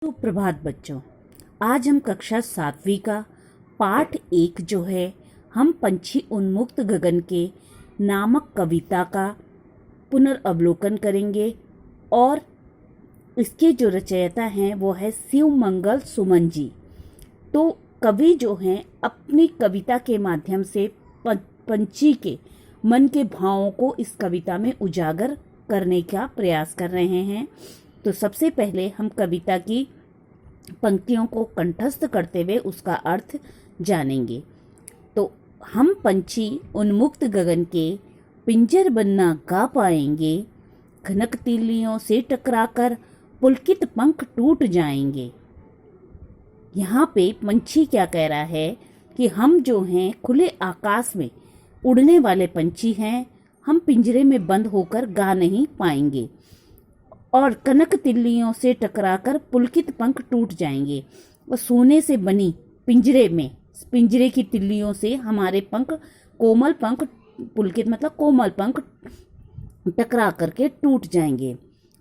सुप्रभात बच्चों। आज हम कक्षा 7वीं का पाठ 1 जो है हम पंछी उन्मुक्त गगन के नामक कविता का पुनर्अवलोकन करेंगे और इसके जो रचयिता हैं वो है शिवमंगल सुमन जी। तो कवि जो हैं अपनी कविता के माध्यम से पंछी के मन के भावों को इस कविता में उजागर करने का प्रयास कर रहे हैं। तो सबसे पहले हम कविता की पंक्तियों को कंठस्थ करते हुए उसका अर्थ जानेंगे। तो हम पंछी उन्मुक्त गगन के पिंजर बनना गा पाएंगे, खनक तितलियों से टकराकर पुलकित पंख टूट जाएंगे। यहाँ पे पंछी क्या कह रहा है कि हम जो हैं खुले आकाश में उड़ने वाले पंछी हैं, हम पिंजरे में बंद होकर गा नहीं पाएंगे और कनक तितलियों से टकराकर पुलकित पंख टूट जाएंगे। और सोने से बनी पिंजरे की तितलियों से हमारे पंख, कोमल पंख, पुलकित मतलब कोमल पंख, टकरा करके टूट जाएंगे।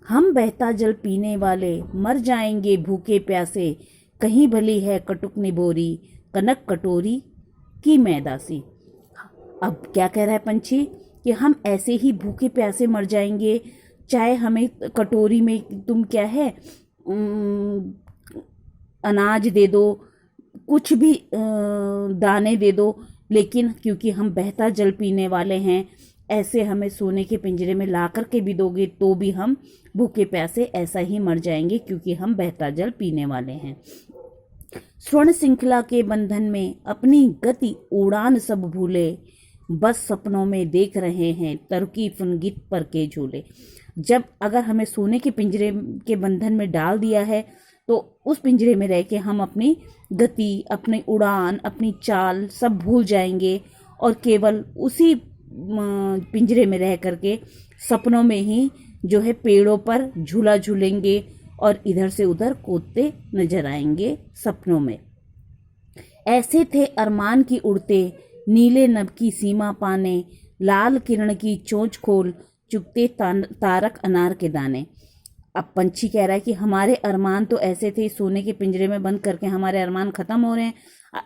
हम बहता जल पीने वाले मर जाएंगे भूखे प्यासे, कहीं भली है कटुक निबोरी, कनक कटोरी की मैदासी। अब क्या कह रहा है पंछी कि हम ऐसे ही भूखे प्यासे मर जाएंगे, चाहे हमें कटोरी में तुम क्या है अनाज दे दो, कुछ भी दाने दे दो, लेकिन क्योंकि हम बहता जल पीने वाले हैं, ऐसे हमें सोने के पिंजरे में ला करके भी दोगे तो भी हम भूखे प्यासे ऐसा ही मर जाएंगे, क्योंकि हम बहता जल पीने वाले हैं। स्वर्ण श्रृंखला के बंधन में अपनी गति उड़ान सब भूले, बस सपनों में देख रहे हैं तरकी फुनगित पर के झूले। जब अगर हमें सोने के पिंजरे के बंधन में डाल दिया है तो उस पिंजरे में रह के हम अपनी गति, अपनी उड़ान, अपनी चाल सब भूल जाएंगे और केवल उसी पिंजरे में रह करके सपनों में ही जो है पेड़ों पर झूला झूलेंगे और इधर से उधर कूदते नजर आएंगे सपनों में। ऐसे थे अरमान की उड़ते, नीले नभ की सीमा पाने, लाल किरण की चोंच खोल चुगते तारक अनार के दाने। अब पंछी कह रहा है कि हमारे अरमान तो ऐसे थे, सोने के पिंजरे में बंद करके हमारे अरमान खत्म हो रहे हैं।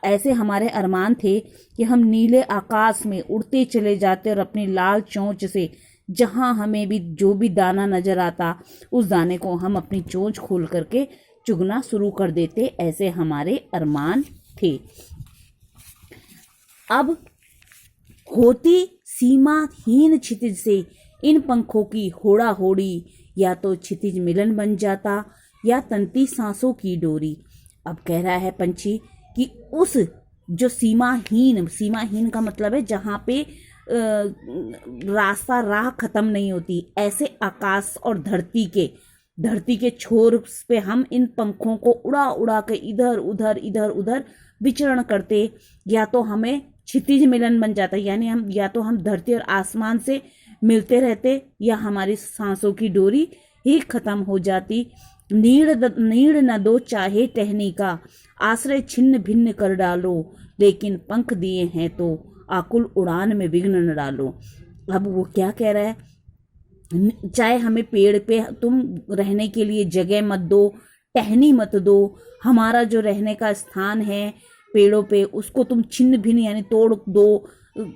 ऐसे हमारे अरमान थे कि हम नीले आकाश में उड़ते चले जाते और अपनी लाल चोंच से जहां हमें भी जो भी दाना नजर आता उस दाने को हम अपनी चोंच खोल करके चुगना शुरू कर देते। ऐसे हमारे अरमान थे। अब होती सीमाहीन क्षितिज से इन पंखों की होड़ा होड़ी, या तो क्षितिज मिलन बन जाता या तंती सांसों की डोरी। अब कह रहा है पंछी कि उस जो सीमाहीन का मतलब है जहाँ पे राह खत्म नहीं होती, ऐसे आकाश और धरती के छोर पे हम इन पंखों को उड़ा उड़ा के इधर उधर विचरण करते, या तो हमें क्षितिज मिलन बन जाता, यानी हम या तो हम धरती और आसमान से मिलते रहते या हमारी सांसों की डोरी ही खत्म हो जाती। नीड़ न दो चाहे टहनी का, आश्रय छिन्न भिन्न कर डालो, लेकिन पंख दिए हैं तो आकुल उड़ान में विघ्न न डालो। अब वो क्या कह रहा है, चाहे हमें पेड़ पे तुम रहने के लिए जगह मत दो, टहनी मत दो, हमारा जो रहने का स्थान है पेड़ों पे उसको तुम छिन्न भिन्न यानी तोड़ दो,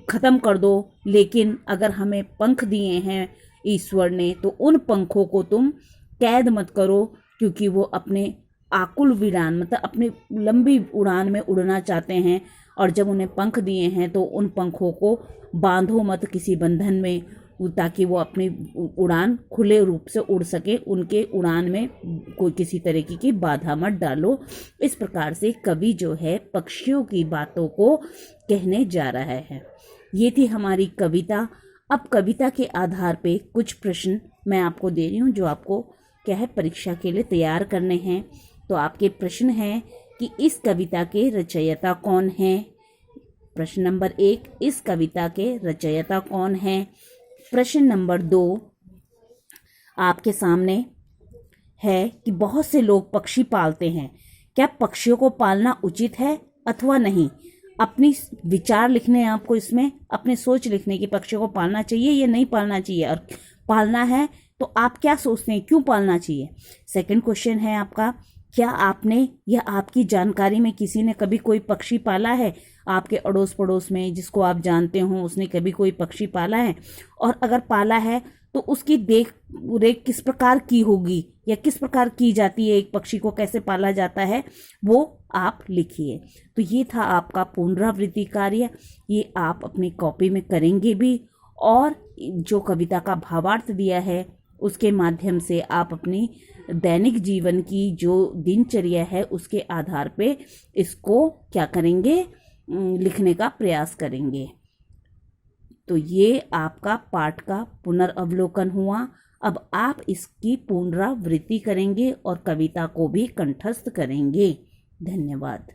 खत्म कर दो, लेकिन अगर हमें पंख दिए हैं ईश्वर ने तो उन पंखों को तुम कैद मत करो, क्योंकि वो अपने आकुल विडान मतलब अपने लंबी उड़ान में उड़ना चाहते हैं। और जब उन्हें पंख दिए हैं तो उन पंखों को बांधो मत किसी बंधन में, ताकि वो अपनी उड़ान खुले रूप से उड़ सके, उनके उड़ान में कोई किसी तरीके की बाधा मत डालो। इस प्रकार से कवि जो है पक्षियों की बातों को कहने जा रहा है। ये थी हमारी कविता। अब कविता के आधार पे कुछ प्रश्न मैं आपको दे रही हूँ जो आपको क्या है परीक्षा के लिए तैयार करने हैं। तो आपके प्रश्न हैं कि इस कविता के रचयिता कौन हैं। प्रश्न नंबर 1, इस कविता के रचयिता कौन हैं। प्रश्न नंबर 2 आपके सामने है कि बहुत से लोग पक्षी पालते हैं, क्या पक्षियों को पालना उचित है अथवा नहीं। अपनी विचार लिखने हैं आपको, इसमें अपनी सोच लिखने की पक्षियों को पालना चाहिए या नहीं पालना चाहिए, और पालना है तो आप क्या सोचते हैं क्यों पालना चाहिए। सेकंड क्वेश्चन है आपका क्या आपने या आपकी जानकारी में किसी ने कभी कोई पक्षी पाला है? आपके अड़ोस पड़ोस में जिसको आप जानते हो उसने कभी कोई पक्षी पाला है? और अगर पाला है तो उसकी देख रेख किस प्रकार की होगी या किस प्रकार की जाती है, एक पक्षी को कैसे पाला जाता है, वो आप लिखिए। तो ये था आपका पुनरावृत्ति कार्य। ये आप अपनी कॉपी में करेंगे भी, और जो कविता का भावार्थ दिया है उसके माध्यम से आप अपनी दैनिक जीवन की जो दिनचर्या है उसके आधार पे इसको क्या करेंगे, लिखने का प्रयास करेंगे। तो ये आपका पाठ का पुनर्वलोकन हुआ। अब आप इसकी पुनरावृत्ति करेंगे और कविता को भी कंठस्थ करेंगे। धन्यवाद।